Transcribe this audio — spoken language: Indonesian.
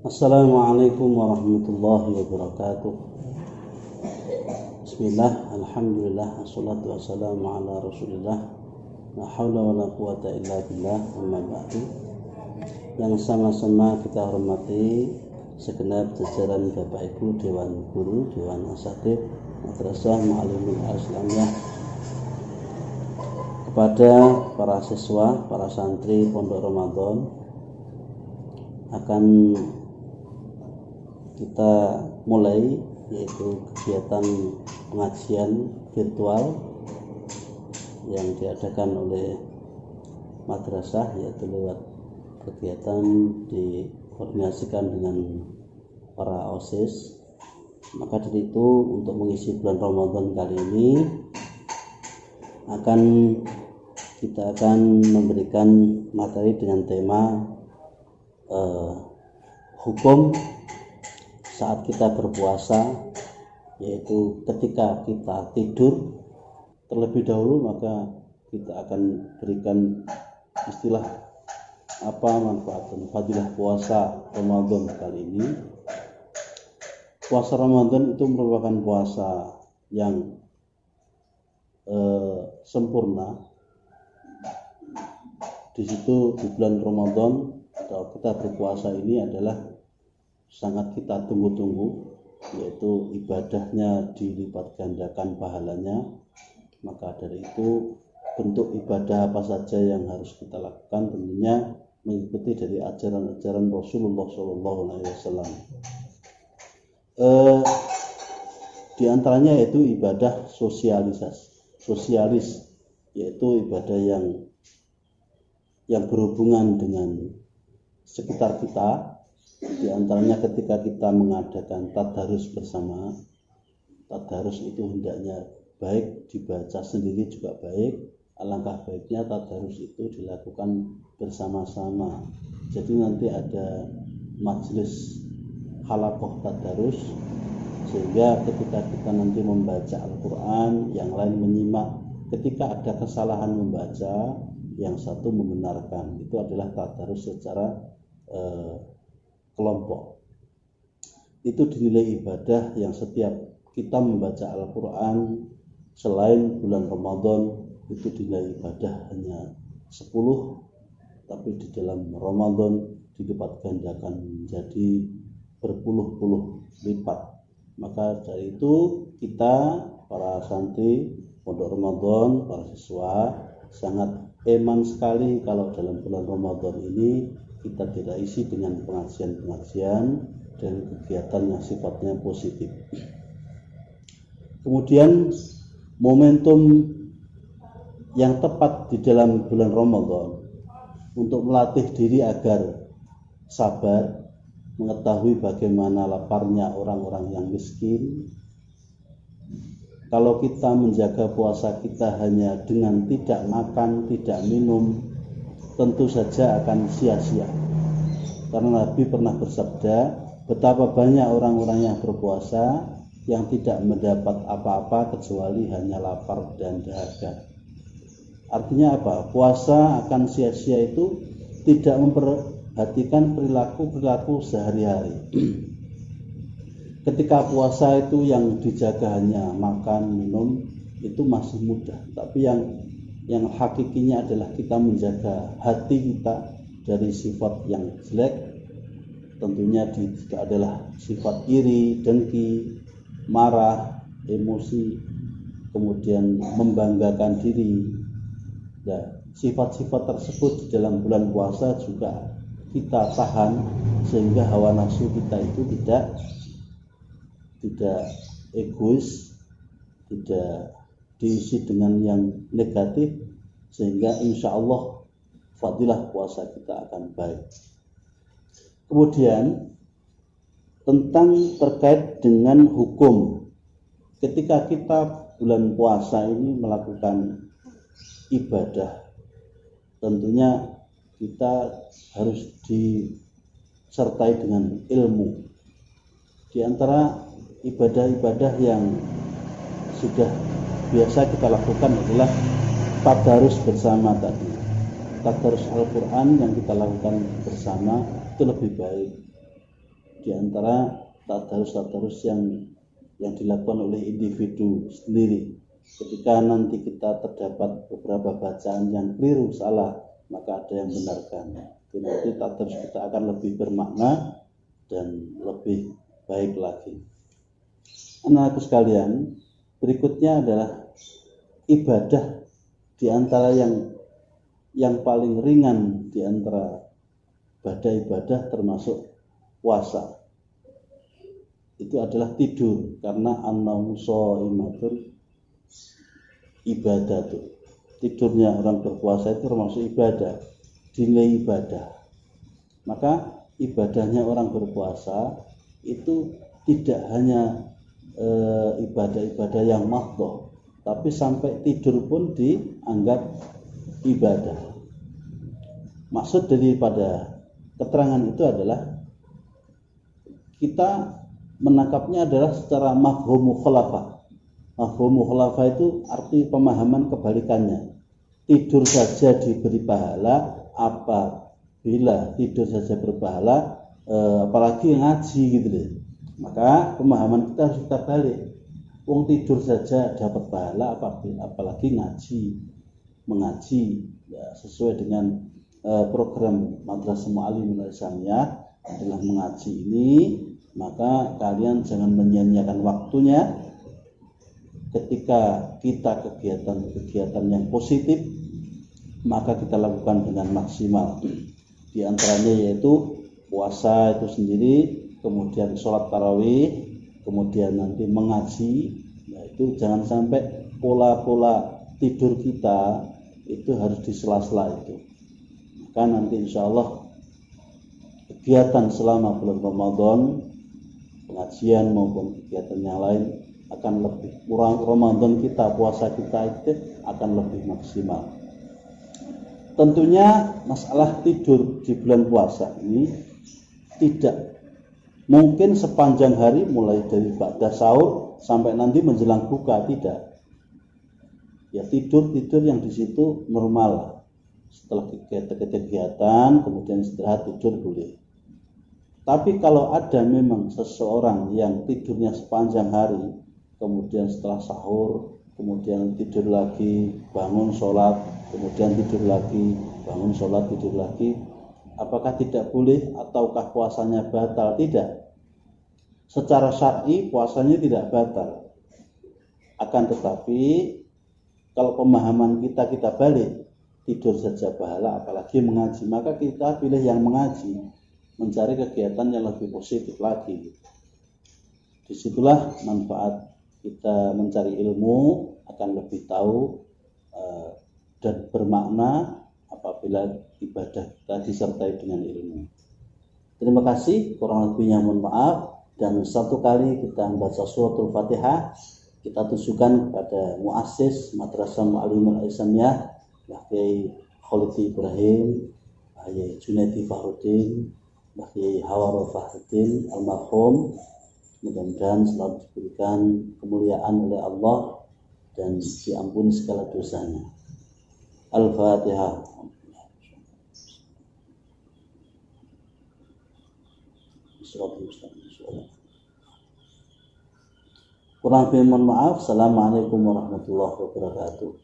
Assalamualaikum warahmatullahi wabarakatuh. Bismillah, alhamdulillah, assalatu wassalamu ala rasulillah, la hawla wa la quwata illa billah, amma ba'du. Yang sama-sama kita hormati segenap jajaran Bapak Ibu Dewan Guru, Dewan Asatidz Madrasah Mu'allimin Al-Islamiyah, kepada para siswa, para santri Pondok Ramadan, akan kita mulai yaitu kegiatan pengajian virtual yang diadakan oleh madrasah, yaitu lewat kegiatan dikoordinasikan dengan para OSIS. Maka dari itu, untuk mengisi bulan Ramadan kali ini kita akan memberikan materi dengan tema hukum saat kita berpuasa, yaitu ketika kita tidur terlebih dahulu, maka kita akan berikan istilah apa manfaat dan fadilah puasa Ramadan kali ini. Puasa Ramadan itu merupakan puasa yang sempurna. Di situ di bulan Ramadan atau kita berpuasa ini adalah sangat kita tunggu-tunggu, yaitu ibadahnya dilipat gandakan pahalanya. Maka dari itu, bentuk ibadah apa saja yang harus kita lakukan tentunya mengikuti dari ajaran-ajaran Rasulullah SAW. Di antaranya yaitu ibadah sosialis, yaitu ibadah yang berhubungan dengan sekitar kita. Di antaranya ketika kita mengadakan tadarus bersama. Tadarus itu hendaknya baik dibaca sendiri juga baik. Alangkah baiknya tadarus itu dilakukan bersama-sama. Jadi nanti ada majelis halaqah tadarus, sehingga ketika kita nanti membaca Al-Quran, yang lain menyimak. Ketika ada kesalahan membaca, yang satu membenarkan. Itu adalah tadarus secara kelompok. Itu dinilai ibadah yang setiap kita membaca Al-Quran selain bulan Ramadan itu dinilai ibadah hanya 10, tapi di dalam Ramadan dilipat gandakan menjadi berpuluh-puluh lipat. Maka dari itu kita para santri Pondok Ramadan, para siswa sangat eman sekali kalau dalam bulan Ramadan ini kita tidak isi dengan pengajian-pengajian dan kegiatan yang sifatnya positif. Kemudian momentum yang tepat di dalam bulan Ramadan untuk melatih diri agar sabar, mengetahui bagaimana laparnya orang-orang yang miskin. Kalau kita menjaga puasa kita hanya dengan tidak makan, tidak minum, tentu saja akan sia-sia. Karena Nabi pernah bersabda, betapa banyak orang-orang yang berpuasa yang tidak mendapat apa-apa kecuali hanya lapar dan dahaga. Artinya apa? Puasa akan sia-sia itu tidak memperhatikan perilaku sehari-hari. Ketika puasa itu yang dijaga hanya makan, minum, itu masih mudah. Tapi yang hakikinya adalah kita menjaga hati kita dari sifat yang jelek. Tentunya itu adalah sifat iri, dengki, marah, emosi, kemudian membanggakan diri. Ya, sifat-sifat tersebut di dalam bulan puasa juga kita tahan, sehingga hawa nafsu kita itu tidak egois, tidak diisi dengan yang negatif, sehingga insya Allah fadilah puasa kita akan baik. Kemudian terkait dengan hukum, ketika kita bulan puasa ini melakukan ibadah, tentunya kita harus disertai dengan ilmu. Di antara ibadah-ibadah yang sudah biasa kita lakukan adalah tadarus bersama tadi. Tadarus Al-Quran yang kita lakukan bersama itu lebih baik. di antara tadarus yang dilakukan oleh individu sendiri. Ketika nanti kita terdapat beberapa bacaan yang keliru, salah, maka ada yang benarkan. Itu nanti tadarus kita akan lebih bermakna dan lebih baik lagi. Anak-anakku sekalian, berikutnya adalah ibadah di antara yang paling ringan di antara ibadah termasuk puasa. Itu adalah tidur, karena an-naumu shaimatun ibadah tuh. Tidurnya orang berpuasa itu termasuk ibadah, nilai ibadah. Maka ibadahnya orang berpuasa itu tidak hanya ibadah-ibadah yang mahdhah, tapi sampai tidur pun dianggap ibadah. Maksud daripada keterangan itu adalah kita menangkapnya adalah secara mafhum mukhalafah. Mafhum mukhalafah itu arti pemahaman kebalikannya. Tidur saja diberi pahala, apabila tidur saja berpahala, apalagi ngaji gitu deh. Maka pemahaman kita harus kita balik. Wong tidur saja dapat pahala, apalagi mengaji ya, sesuai dengan program Madrasah Mu'allimul Islamiyah adalah mengaji ini. Maka kalian jangan menyia-nyiakan waktunya ketika kita kegiatan yang positif, maka kita lakukan dengan maksimal. Di antaranya yaitu puasa itu sendiri, kemudian sholat tarawih, kemudian nanti mengaji. Nah, itu jangan sampai pola-pola tidur kita itu harus di sela-sela itu. Maka nanti insya Allah kegiatan selama bulan Ramadan, pengajian maupun kegiatan yang lain akan lebih kurang. Ramadan kita, puasa kita itu akan lebih maksimal. Tentunya masalah tidur di bulan puasa ini tidak mungkin sepanjang hari, mulai dari ba'da sahur sampai nanti menjelang buka, tidak. Ya tidur yang di situ normal. Setelah kegiatan kemudian istirahat, tidur boleh. Tapi kalau ada memang seseorang yang tidurnya sepanjang hari, kemudian setelah sahur, kemudian tidur lagi, bangun sholat, kemudian tidur lagi, bangun sholat, tidur lagi, apakah tidak boleh ataukah puasanya batal? Tidak. Secara syar'i puasanya tidak batal. Akan tetapi kalau pemahaman kita balik, tidur saja pahala, apalagi mengaji, maka kita pilih yang mengaji, mencari kegiatan yang lebih positif lagi. Disitulah manfaat kita mencari ilmu, akan lebih tahu dan bermakna apabila ibadah kita disertai dengan ilmu. Terima kasih, kurang lebihnya mohon maaf. Dan satu kali kita membaca suratul Fatihah, kita tujukan kepada muassis Madrasah Mu'allimul Islamiyah, Kiai Khalid Ibrahim, Kiai Junaidi Fahrudin, Kiai Hawar Fahrudin almarhum. Mudah-mudahan selalu diberikan kemuliaan oleh Allah dan diampuni segala dosanya. Al-Fatihah. Kurang lebih mohon maaf. Assalamualaikum warahmatullahi wabarakatuh.